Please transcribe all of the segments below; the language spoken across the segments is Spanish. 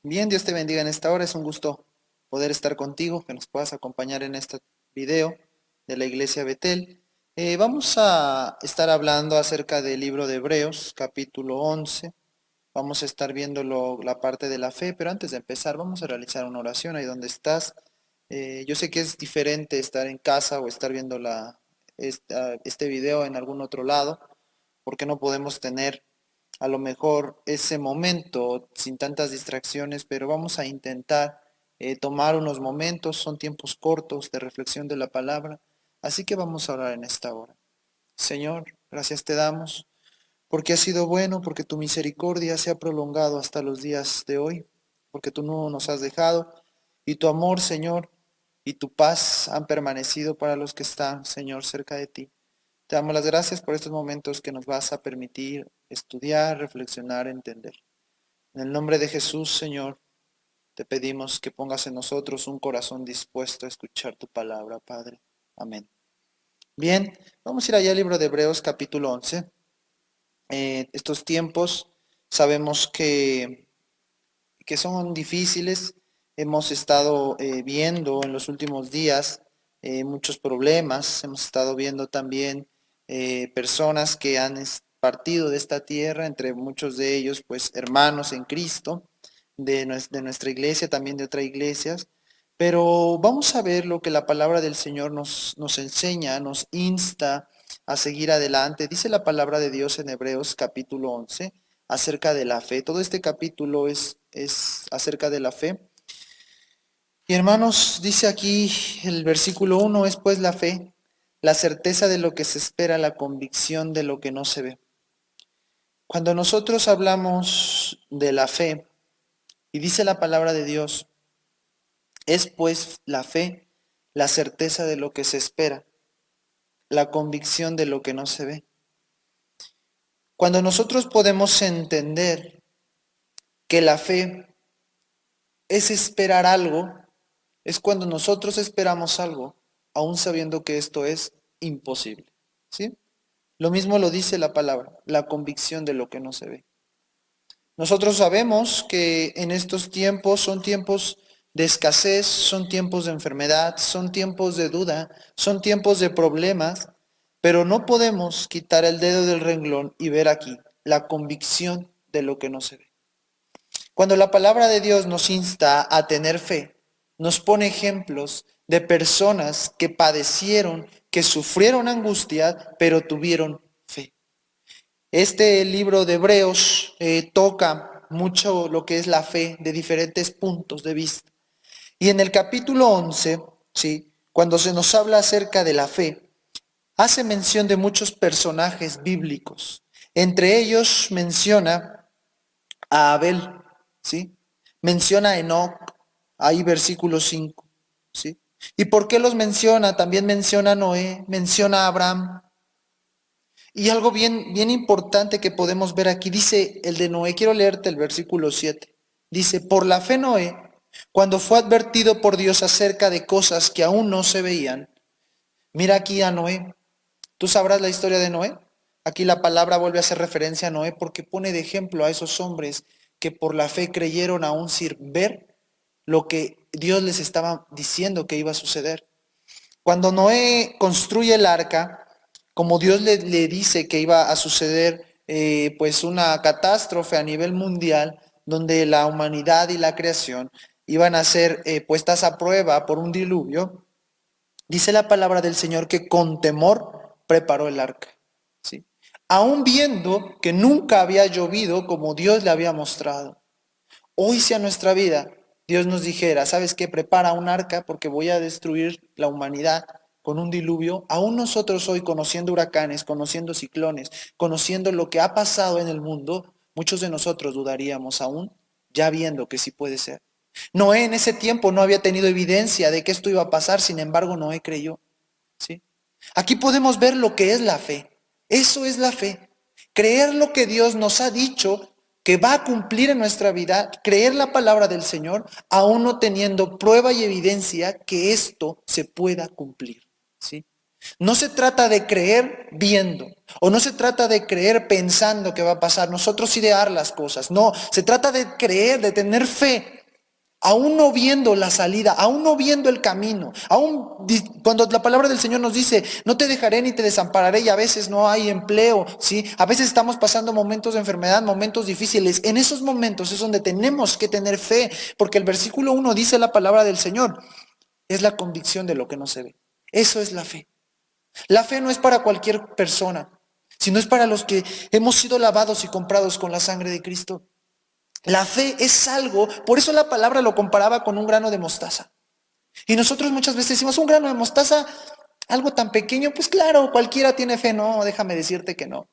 Bien, Dios te bendiga en esta hora. Es un gusto poder estar contigo, que nos puedas acompañar en este video de la iglesia Betel. Vamos a estar hablando acerca del libro de Hebreos, capítulo 11. Vamos a estar viendo la parte de la fe, pero antes de empezar vamos a realizar una oración ahí donde estás. Yo sé que es diferente estar en casa o estar viendo este video en algún otro lado, porque no podemos tener a lo mejor ese momento sin tantas distracciones, pero vamos a intentar tomar unos momentos, son tiempos cortos de reflexión de la palabra, así que vamos a orar en esta hora. Señor, gracias te damos, porque has sido bueno, porque tu misericordia se ha prolongado hasta los días de hoy, porque tú no nos has dejado, y tu amor, Señor, y tu paz han permanecido para los que están, Señor, cerca de ti. Te damos las gracias por estos momentos que nos vas a permitir estudiar, reflexionar, entender. En el nombre de Jesús, Señor, te pedimos que pongas en nosotros un corazón dispuesto a escuchar tu palabra, Padre. Amén. Bien, vamos a ir allá al libro de Hebreos capítulo 11. Estos tiempos sabemos que son difíciles. Hemos estado viendo en los últimos días muchos problemas. Hemos estado viendo también personas que han partido de esta tierra, entre muchos de ellos, pues hermanos en Cristo, de nuestra iglesia, también de otras iglesias. Pero vamos a ver lo que la palabra del Señor nos enseña, nos insta a seguir adelante. Dice la palabra de Dios en Hebreos capítulo 11 acerca de la fe. Todo este capítulo es acerca de la fe. Y hermanos, dice aquí el versículo 1 es pues la fe, la certeza de lo que se espera, la convicción de lo que no se ve. Cuando nosotros hablamos de la fe, y dice la palabra de Dios, es pues la fe, la certeza de lo que se espera, la convicción de lo que no se ve. Cuando nosotros podemos entender que la fe es esperar algo, es cuando nosotros esperamos algo, aún sabiendo que esto es imposible. ¿Sí? Lo mismo lo dice la palabra, la convicción de lo que no se ve. Nosotros sabemos que en estos tiempos son tiempos de escasez, son tiempos de enfermedad, son tiempos de duda, son tiempos de problemas, pero no podemos quitar el dedo del renglón y ver aquí la convicción de lo que no se ve. Cuando la palabra de Dios nos insta a tener fe, nos pone ejemplos de personas que padecieron, que sufrieron angustia, pero tuvieron fe. Este libro de Hebreos toca mucho lo que es la fe de diferentes puntos de vista. Y en el capítulo 11, ¿sí? Cuando se nos habla acerca de la fe, hace mención de muchos personajes bíblicos. Entre ellos menciona a Abel, ¿sí? Menciona a Enoc, ahí versículo 5, ¿sí? ¿Y por qué los menciona? También menciona a Noé, menciona a Abraham. Y algo bien importante que podemos ver aquí, dice el de Noé, quiero leerte el versículo 7. Dice, por la fe Noé, cuando fue advertido por Dios acerca de cosas que aún no se veían, mira aquí a Noé. ¿Tú sabrás la historia de Noé? Aquí la palabra vuelve a hacer referencia a Noé porque pone de ejemplo a esos hombres que por la fe creyeron aún sin ver lo que Dios les estaba diciendo que iba a suceder. Cuando Noé construye el arca, como Dios le dice que iba a suceder pues una catástrofe a nivel mundial, donde la humanidad y la creación iban a ser puestas a prueba por un diluvio, dice la palabra del Señor que con temor preparó el arca. ¿Sí? Aún viendo que nunca había llovido como Dios le había mostrado. Hoy si a nuestra vida Dios nos dijera, ¿sabes qué? Prepara un arca porque voy a destruir la humanidad con un diluvio. Aún nosotros hoy conociendo huracanes, conociendo ciclones, conociendo lo que ha pasado en el mundo, muchos de nosotros dudaríamos aún, ya viendo que sí puede ser. Noé en ese tiempo no había tenido evidencia de que esto iba a pasar, sin embargo Noé creyó. ¿Sí? Aquí podemos ver lo que es la fe. Eso es la fe. Creer lo que Dios nos ha dicho que va a cumplir en nuestra vida, creer la palabra del Señor, aún no teniendo prueba y evidencia que esto se pueda cumplir. ¿Sí? No se trata de creer viendo, o no se trata de creer pensando que va a pasar, nosotros idear las cosas. No, se trata de creer, de tener fe, aún no viendo la salida, aún no viendo el camino, aún cuando la palabra del Señor nos dice, no te dejaré ni te desampararé, y a veces no hay empleo, ¿sí? A veces estamos pasando momentos de enfermedad, momentos difíciles. En esos momentos es donde tenemos que tener fe, porque el versículo 1 dice la palabra del Señor, es la convicción de lo que no se ve. Eso es la fe. La fe no es para cualquier persona, sino es para los que hemos sido lavados y comprados con la sangre de Cristo. La fe es algo, por eso la palabra lo comparaba con un grano de mostaza. Y nosotros muchas veces decimos, un grano de mostaza, algo tan pequeño, pues claro, cualquiera tiene fe. No, déjame decirte que no.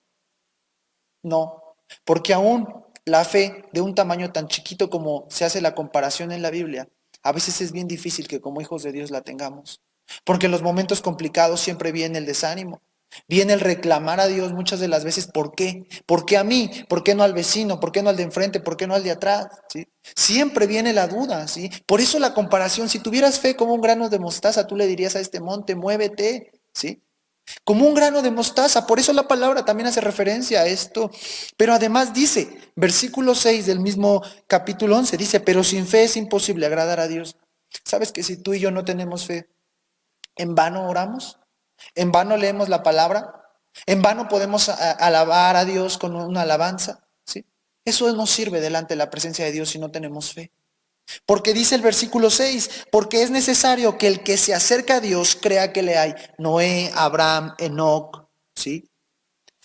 No, porque aún la fe de un tamaño tan chiquito como se hace la comparación en la Biblia, a veces es bien difícil que como hijos de Dios la tengamos. Porque en los momentos complicados siempre viene el desánimo, viene el reclamar a Dios muchas de las veces, ¿por qué? ¿Por qué a mí? ¿Por qué no al vecino? ¿Por qué no al de enfrente? ¿Por qué no al de atrás? ¿Sí? Siempre viene la duda, ¿sí? Por eso la comparación, si tuvieras fe como un grano de mostaza, tú le dirías a este monte, muévete, ¿sí? Como un grano de mostaza, por eso la palabra también hace referencia a esto. Pero además dice, versículo 6 del mismo capítulo 11, dice, pero sin fe es imposible agradar a Dios. ¿Sabes que si tú y yo no tenemos fe, en vano oramos? ¿En vano leemos la palabra? ¿En vano podemos alabar a Dios con una alabanza? ¿Sí? Eso no sirve delante de la presencia de Dios si no tenemos fe. Porque dice el versículo 6, porque es necesario que el que se acerca a Dios crea que le hay. Noé, Abraham, Enoc, ¿sí?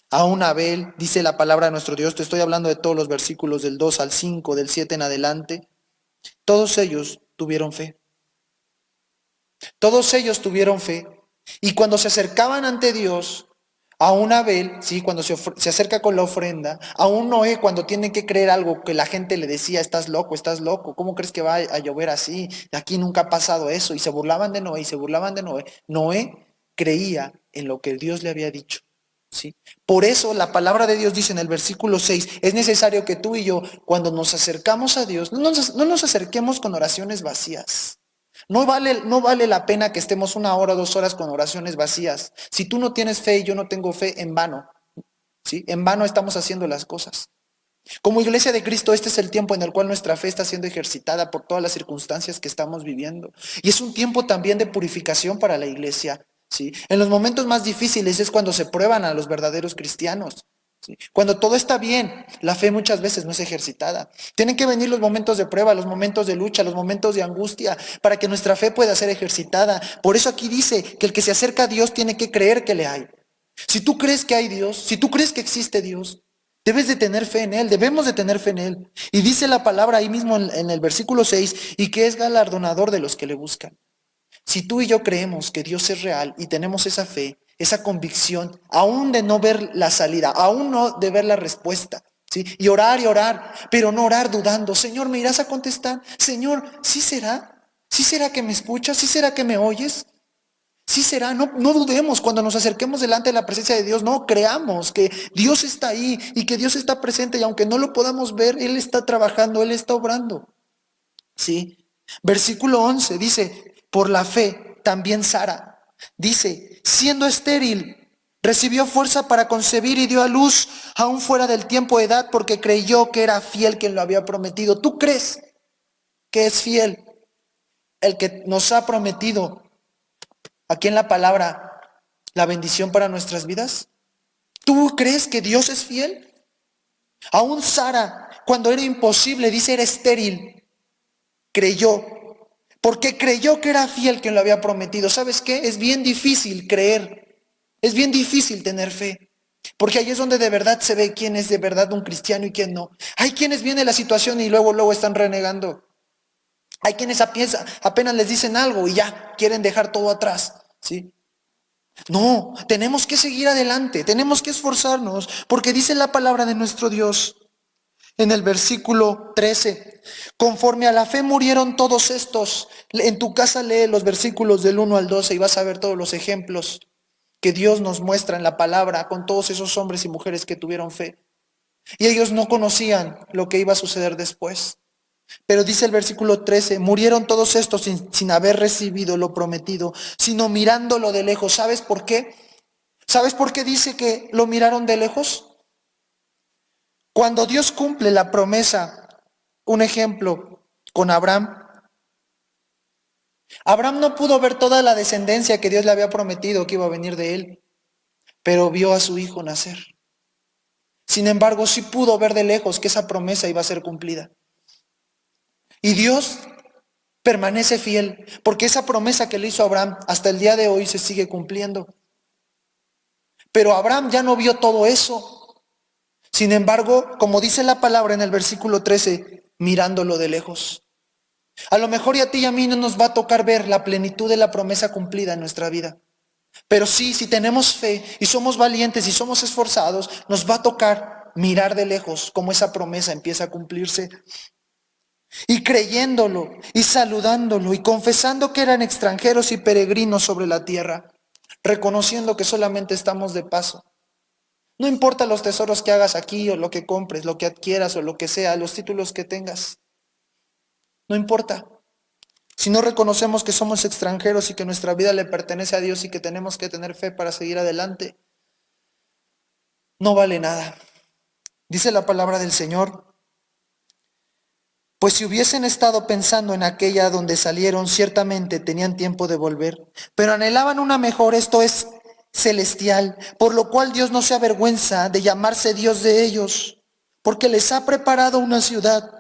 Aún Abel, dice la palabra de nuestro Dios, te estoy hablando de todos los versículos del 2 al 5, del 7 en adelante. Todos ellos tuvieron fe. Todos ellos tuvieron fe. Y cuando se acercaban ante Dios, aún Abel, ¿sí? Cuando se acerca con la ofrenda, aún Noé, cuando tiene que creer algo que la gente le decía, estás loco, ¿cómo crees que va a llover así? Aquí nunca ha pasado eso. Y se burlaban de Noé y se burlaban de Noé. Noé creía en lo que Dios le había dicho. ¿Sí? Por eso la palabra de Dios dice en el versículo 6, es necesario que tú y yo, cuando nos acercamos a Dios, no nos acerquemos con oraciones vacías. No vale la pena que estemos 1 hora, 2 horas con oraciones vacías. Si tú no tienes fe y yo no tengo fe, en vano, ¿sí? En vano estamos haciendo las cosas. Como iglesia de Cristo, este es el tiempo en el cual nuestra fe está siendo ejercitada por todas las circunstancias que estamos viviendo. Y es un tiempo también de purificación para la iglesia, ¿sí? En los momentos más difíciles es cuando se prueban a los verdaderos cristianos. ¿Sí? Cuando todo está bien, la fe muchas veces no es ejercitada. Tienen que venir los momentos de prueba, los momentos de lucha, los momentos de angustia, para que nuestra fe pueda ser ejercitada. Por eso aquí dice que el que se acerca a Dios tiene que creer que le hay. Si tú crees que hay Dios, si tú crees que existe Dios, debes de tener fe en Él, debemos de tener fe en Él. Y dice la palabra ahí mismo en el versículo 6, y que es galardonador de los que le buscan. Si tú y yo creemos que Dios es real y tenemos esa fe, esa convicción, aún de no ver la salida, aún no de ver la respuesta, ¿sí? Y orar, pero no orar dudando. Señor, ¿me irás a contestar? Señor, ¿sí será? ¿Sí será que me escuchas? ¿Sí será que me oyes? Sí será, no dudemos cuando nos acerquemos delante de la presencia de Dios, no creamos que Dios está ahí y que Dios está presente y aunque no lo podamos ver, Él está trabajando, Él está obrando. ¿Sí? Versículo 11 dice, por la fe también Sara, dice, siendo estéril, recibió fuerza para concebir y dio a luz aún fuera del tiempo de edad porque creyó que era fiel quien lo había prometido. ¿Tú crees que es fiel el que nos ha prometido aquí en la palabra la bendición para nuestras vidas? ¿Tú crees que Dios es fiel? Aún Sara, cuando era imposible, dice, era estéril, creyó, porque creyó que era fiel quien lo había prometido. ¿Sabes qué? Es bien difícil creer, es bien difícil tener fe, porque ahí es donde de verdad se ve quién es de verdad un cristiano y quién no. Hay quienes viene la situación y luego están renegando. Hay quienes apenas les dicen algo y ya quieren dejar todo atrás, ¿sí? No, tenemos que seguir adelante, tenemos que esforzarnos, porque dice la palabra de nuestro Dios en el versículo 13, conforme a la fe murieron todos estos. En tu casa lee los versículos del 1 al 12 y vas a ver todos los ejemplos que Dios nos muestra en la palabra con todos esos hombres y mujeres que tuvieron fe. Y ellos no conocían lo que iba a suceder después. Pero dice el versículo 13, murieron todos estos sin haber recibido lo prometido, sino mirándolo de lejos. ¿Sabes por qué? ¿Sabes por qué dice que lo miraron de lejos? Cuando Dios cumple la promesa, un ejemplo con Abraham, Abraham no pudo ver toda la descendencia que Dios le había prometido que iba a venir de él, pero vio a su hijo nacer. Sin embargo, sí pudo ver de lejos que esa promesa iba a ser cumplida. Y Dios permanece fiel, porque esa promesa que le hizo a Abraham hasta el día de hoy se sigue cumpliendo. Pero Abraham ya no vio todo eso. Sin embargo, como dice la palabra en el versículo 13, mirándolo de lejos. A lo mejor y a ti y a mí no nos va a tocar ver la plenitud de la promesa cumplida en nuestra vida. Pero sí, si tenemos fe y somos valientes y somos esforzados, nos va a tocar mirar de lejos cómo esa promesa empieza a cumplirse. Y creyéndolo y saludándolo y confesando que eran extranjeros y peregrinos sobre la tierra, reconociendo que solamente estamos de paso. No importa los tesoros que hagas aquí o lo que compres, lo que adquieras o lo que sea, los títulos que tengas. No importa. Si no reconocemos que somos extranjeros y que nuestra vida le pertenece a Dios y que tenemos que tener fe para seguir adelante, no vale nada. Dice la palabra del Señor, pues si hubiesen estado pensando en aquella donde salieron, ciertamente tenían tiempo de volver, pero anhelaban una mejor, esto es celestial, por lo cual Dios no se avergüenza de llamarse Dios de ellos, porque les ha preparado una ciudad.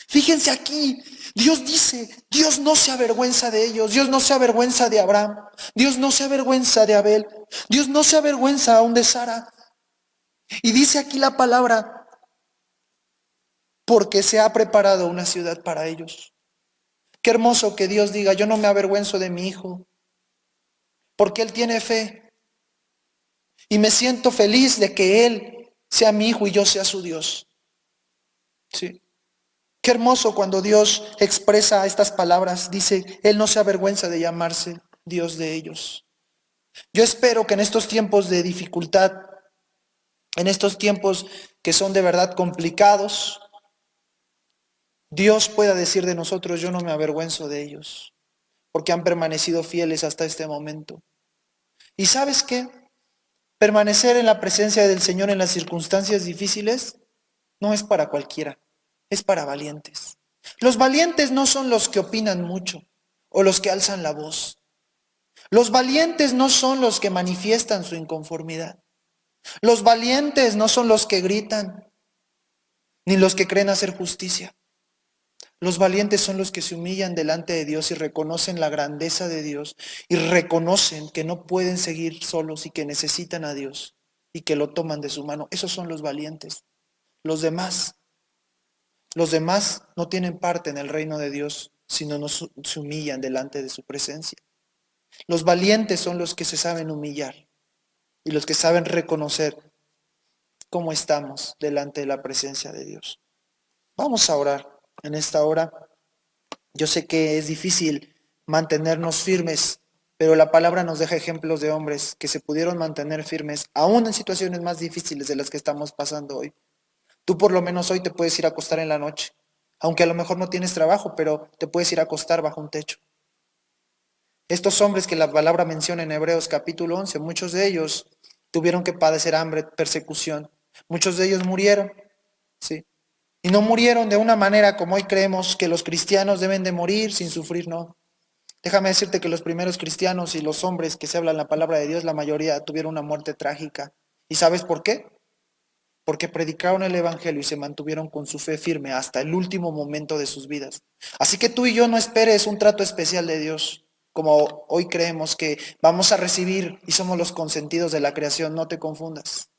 Fíjense aquí, Dios dice, Dios no se avergüenza de ellos, Dios no se avergüenza de Abraham, Dios no se avergüenza de Abel, Dios no se avergüenza aún de Sara. Y dice aquí la palabra, porque se ha preparado una ciudad para ellos. Qué hermoso que Dios diga, yo no me avergüenzo de mi hijo, porque él tiene fe. Y me siento feliz de que él sea mi hijo y yo sea su Dios. Sí. Qué hermoso cuando Dios expresa estas palabras. Dice, él no se avergüenza de llamarse Dios de ellos. Yo espero que en estos tiempos de dificultad, en estos tiempos que son de verdad complicados, Dios pueda decir de nosotros, yo no me avergüenzo de ellos, porque han permanecido fieles hasta este momento. ¿Y sabes qué? Permanecer en la presencia del Señor en las circunstancias difíciles no es para cualquiera, es para valientes. Los valientes no son los que opinan mucho o los que alzan la voz. Los valientes no son los que manifiestan su inconformidad. Los valientes no son los que gritan, ni los que creen hacer justicia. Los valientes son los que se humillan delante de Dios y reconocen la grandeza de Dios y reconocen que no pueden seguir solos y que necesitan a Dios y que lo toman de su mano. Esos son los valientes. Los demás no tienen parte en el reino de Dios, sino no se humillan delante de su presencia. Los valientes son los que se saben humillar y los que saben reconocer cómo estamos delante de la presencia de Dios. Vamos a orar en esta hora. Yo sé que es difícil mantenernos firmes, pero la palabra nos deja ejemplos de hombres que se pudieron mantener firmes, aún en situaciones más difíciles de las que estamos pasando hoy. Tú por lo menos hoy te puedes ir a acostar en la noche, aunque a lo mejor no tienes trabajo, pero te puedes ir a acostar bajo un techo. Estos hombres que la palabra menciona en Hebreos capítulo 11, muchos de ellos tuvieron que padecer hambre, persecución. Muchos de ellos murieron, ¿sí? Y no murieron de una manera como hoy creemos que los cristianos deben de morir sin sufrir, no. Déjame decirte que los primeros cristianos y los hombres que se hablan la palabra de Dios, la mayoría tuvieron una muerte trágica. ¿Y sabes por qué? Porque predicaron el evangelio y se mantuvieron con su fe firme hasta el último momento de sus vidas. Así que tú y yo no esperes un trato especial de Dios, como hoy creemos que vamos a recibir y somos los consentidos de la creación, no te confundas.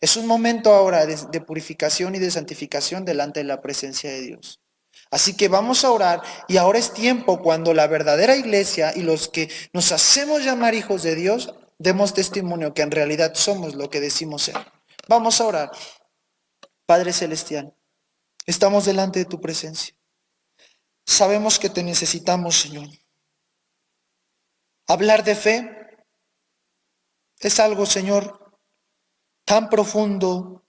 Es un momento ahora de purificación y de santificación delante de la presencia de Dios. Así que vamos a orar y ahora es tiempo cuando la verdadera iglesia y los que nos hacemos llamar hijos de Dios demos testimonio que en realidad somos lo que decimos ser. Vamos a orar. Padre Celestial, estamos delante de tu presencia. Sabemos que te necesitamos, Señor. Hablar de fe es algo, Señor, tan profundo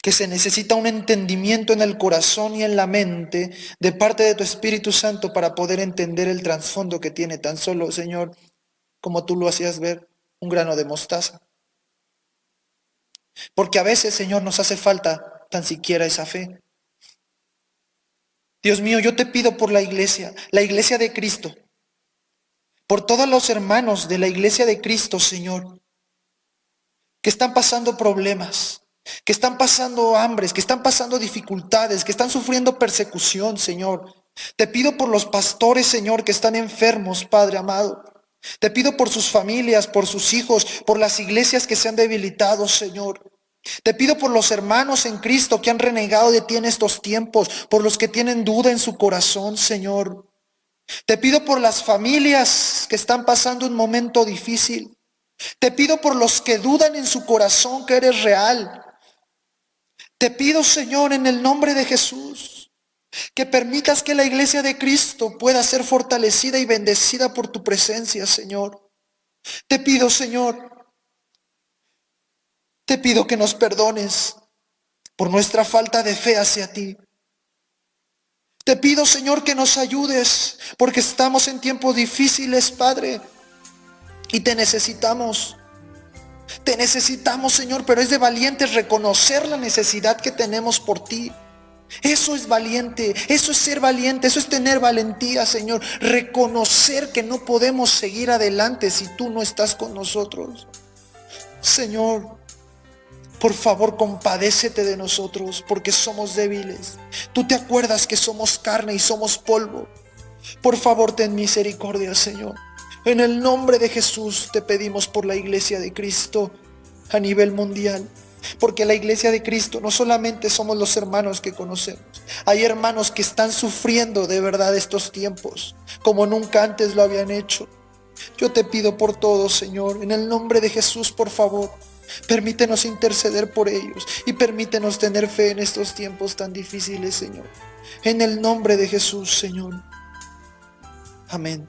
que se necesita un entendimiento en el corazón y en la mente de parte de tu Espíritu Santo para poder entender el trasfondo que tiene tan solo, Señor, como tú lo hacías ver, un grano de mostaza. Porque a veces, Señor, nos hace falta tan siquiera esa fe. Dios mío, yo te pido por la iglesia de Cristo, por todos los hermanos de la iglesia de Cristo, Señor, que están pasando problemas, que están pasando hambres, que están pasando dificultades, que están sufriendo persecución, Señor. Te pido por los pastores, Señor, que están enfermos, Padre amado. Te pido por sus familias, por sus hijos, por las iglesias que se han debilitado, Señor. Te pido por los hermanos en Cristo que han renegado de ti en estos tiempos, por los que tienen duda en su corazón, Señor. Te pido por las familias que están pasando un momento difícil. Te pido por los que dudan en su corazón que eres real. Te pido, Señor, en el nombre de Jesús, que permitas que la iglesia de Cristo pueda ser fortalecida y bendecida por tu presencia, Señor. Te pido, Señor, te pido que nos perdones por nuestra falta de fe hacia ti. Te pido, Señor, que nos ayudes, porque estamos en tiempos difíciles, Padre, y te necesitamos. Te necesitamos, Señor, pero es de valientes reconocer la necesidad que tenemos por ti. Eso es valiente, eso es ser valiente, eso es tener valentía, Señor. Reconocer que no podemos seguir adelante si tú no estás con nosotros. Señor, por favor, compadécete de nosotros, porque somos débiles. Tú te acuerdas que somos carne y somos polvo. Por favor, ten misericordia, Señor. En el nombre de Jesús te pedimos por la iglesia de Cristo a nivel mundial. Porque la iglesia de Cristo no solamente somos los hermanos que conocemos. Hay hermanos que están sufriendo de verdad estos tiempos, como nunca antes lo habían hecho. Yo te pido por todos, Señor, en el nombre de Jesús, por favor, permítenos interceder por ellos y permítenos tener fe en estos tiempos tan difíciles, Señor. En el nombre de Jesús, Señor. Amén.